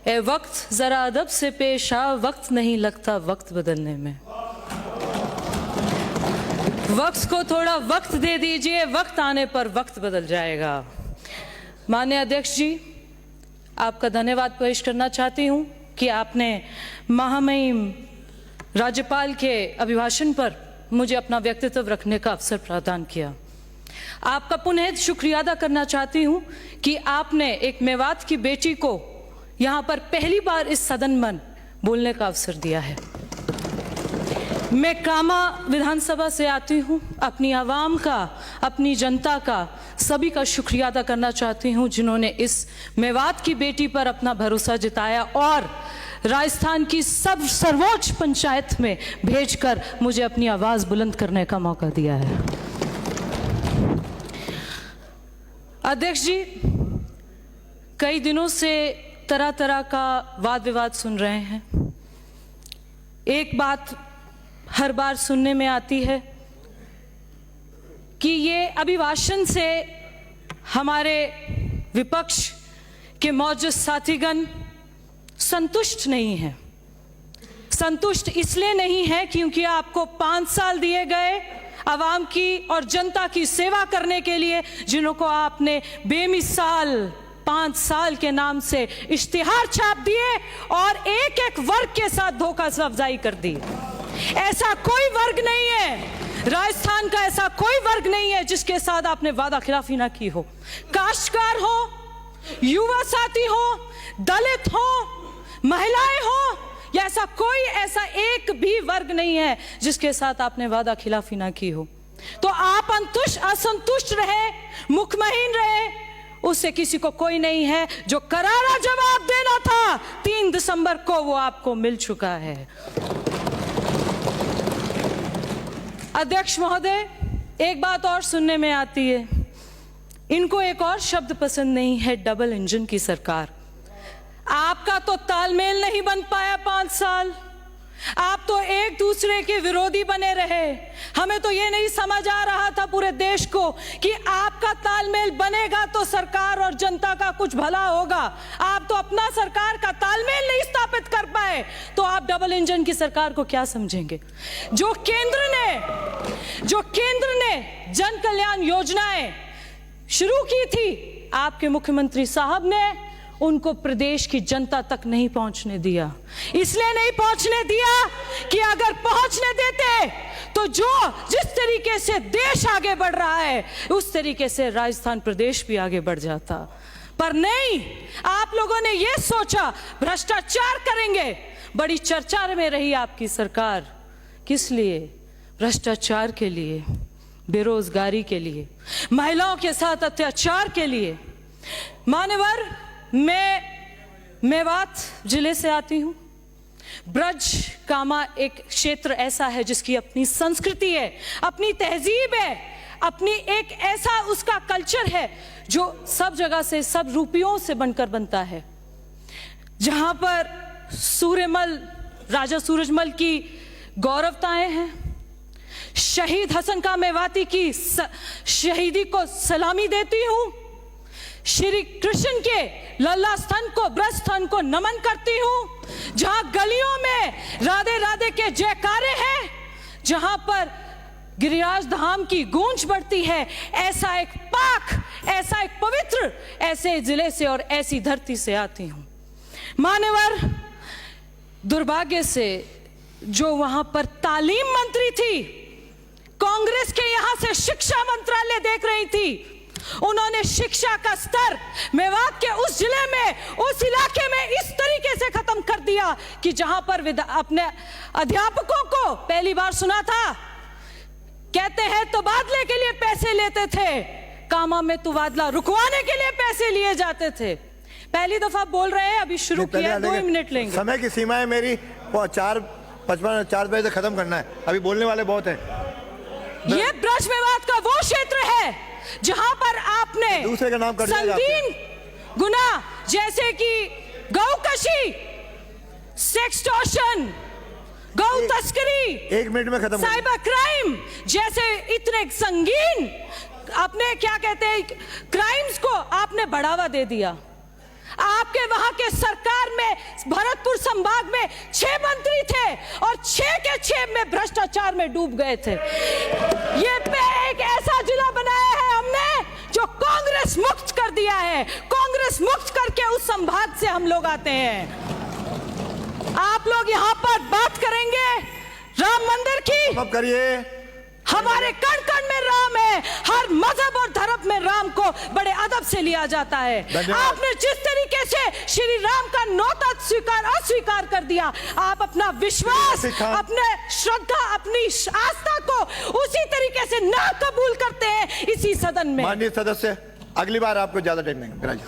ए वक्त जरा अदब से पेश आ, वक्त नहीं लगता वक्त बदलने में। वक्त को थोड़ा वक्त दे दीजिए, वक्त आने पर वक्त बदल जाएगा। माननीय अध्यक्ष जी, आपका धन्यवाद पेश करना चाहती हूं कि आपने महामहिम राज्यपाल के अभिभाषण पर मुझे अपना व्यक्तित्व रखने का अवसर प्रदान किया। आपका पुनः शुक्रिया अदा करना चाहती हूं कि आपने एक मेवात की बेटी को यहां पर पहली बार इस सदन में बोलने का अवसर दिया है। मैं कामा विधानसभा से आती हूं, अपनी आवाम का, अपनी जनता का, सभी का शुक्रिया अदा करना चाहती हूं जिन्होंने इस मेवात की बेटी पर अपना भरोसा जताया और राजस्थान की सर्वोच्च पंचायत में भेजकर मुझे अपनी आवाज़ बुलंद करने का मौका दिया है। अध्यक्ष जी, कई दिनों से तरह तरह का वाद विवाद सुन रहे हैं। एक बात हर बार सुनने में आती है कि ये अभिभाषण से हमारे विपक्ष के मौजूद साथीगण संतुष्ट नहीं है। संतुष्ट इसलिए नहीं है क्योंकि आपको 5 साल दिए गए आवाम की और जनता की सेवा करने के लिए, जिन्हों को आपने बेमिसाल 5 साल के नाम से इश्तिहार छाप दिए और एक एक वर्ग के साथ धोखा अफजाई कर दी। ऐसा कोई वर्ग नहीं है, राजस्थान का ऐसा कोई वर्ग नहीं है जिसके साथ आपने वादा खिलाफी ना की हो। काश्तकार हो, युवा साथी हो, दलित हो, महिलाएं हो, या ऐसा एक भी वर्ग नहीं है जिसके साथ आपने वादा खिलाफी ना की हो। तो आप असंतुष्ट रहे, मुखमहीन रहे, उससे किसी को कोई नहीं है। जो करारा जवाब देना था 3 दिसंबर को, वो आपको मिल चुका है। अध्यक्ष महोदय, एक बात और सुनने में आती है, इनको एक और शब्द पसंद नहीं है, डबल इंजन की सरकार। आपका तो तालमेल नहीं बन पाया 5 साल, आप तो एक दूसरे के विरोधी बने रहे। हमें तो ये नहीं समझ आ रहा था पूरे देश को कि आपका तालमेल बनेगा तो सरकार और जनता का कुछ भला होगा। आप तो अपना सरकार का तालमेल नहीं स्थापित कर पाए, तो आप डबल इंजन की सरकार को क्या समझेंगे? जो केंद्र ने जन कल्याण योजनाएं शुरू की थी, आपके मुख्यमंत्री साहब ने उनको प्रदेश की जनता तक नहीं पहुंचने दिया। इसलिए नहीं पहुंचने दिया कि अगर पहुंचने देते तो जिस तरीके से देश आगे बढ़ रहा है उस तरीके से राजस्थान प्रदेश भी आगे बढ़ जाता। पर नहीं, आप लोगों ने यह सोचा भ्रष्टाचार करेंगे। बड़ी चर्चा में रही आपकी सरकार, किस लिए? भ्रष्टाचार के लिए, बेरोजगारी के लिए, महिलाओं के साथ अत्याचार के लिए। मान्यवर, मैं मेवात जिले से आती हूं। ब्रज कामा एक क्षेत्र ऐसा है जिसकी अपनी संस्कृति है, अपनी तहजीब है, अपनी एक ऐसा उसका कल्चर है जो सब जगह से, सब रूपियों से बनकर बनता है। जहां पर सूर्यमल, राजा सूरजमल की गौरवताएं हैं। शहीद हसन का मेवाती की शहीदी को सलामी देती हूं। श्री कृष्ण के लल्ला स्तन को, ब्रज स्तन को नमन करती हूं। जहां गलियों में राधे राधे के जयकारे हैं, जहां पर गिरिराज धाम की गूंज बढ़ती है, ऐसा एक पाक, ऐसा एक पवित्र, ऐसे जिले से और ऐसी धरती से आती हूं। मान्यवर, दुर्भाग्य से जो वहां पर तालीम मंत्री थी, कांग्रेस के यहां से शिक्षा मंत्रालय देख रही थी, उन्होंने शिक्षा का स्तर मेवात के उस जिले में, उस इलाके में इस तरीके से खत्म कर दिया कि जहां पर अपने अध्यापकों को पहली बार सुना था, कहते हैं तबादले के लिए पैसे लेते थे, कामा में तबादला रुकवाने के लिए पैसे लिए जाते थे। पहली दफा बोल रहे हैं, अभी शुरू किया, 2 मिनट लेंगे। समय की सीमा है मेरी, 4:55 बजे तक खत्म करना है, अभी बोलने वाले बहुत हैं। ये ब्रज मेवात का वो क्षेत्र है जहां पर आपने दूसरे का नाम कर संगीन गुना जैसे कि गौकशी, सेक्सटॉर्शन, गौ तस्करी, 1 मिनट में खत्म, साइबर क्राइम जैसे इतने संगीन, अपने क्या कहते हैं, क्राइम्स को आपने बढ़ावा दे दिया। आपके वहां के सरकार में भरतपुर संभाग में 6 मंत्री थे और 6 के 6 में भ्रष्टाचार में डूब गए थे। ये एक ऐसा जिला बनाया है हमने जो कांग्रेस मुक्त कर दिया है। कांग्रेस मुक्त करके उस संभाग से हम लोग आते हैं। आप लोग यहां पर बात करेंगे राम मंदिर की, अब करिए। हमारे कण कण में राम है, हर मजहब और धर्म में राम को बड़े अदब से लिया जाता है। आपने जिस तरीके से श्री राम का नौता अस्वीकार कर दिया, आप अपना विश्वास, अपने श्रद्धा, अपनी आस्था को उसी तरीके से ना कबूल करते हैं इसी सदन में। माननीय सदस्य, अगली बार आपको ज्यादा टाइम नहीं।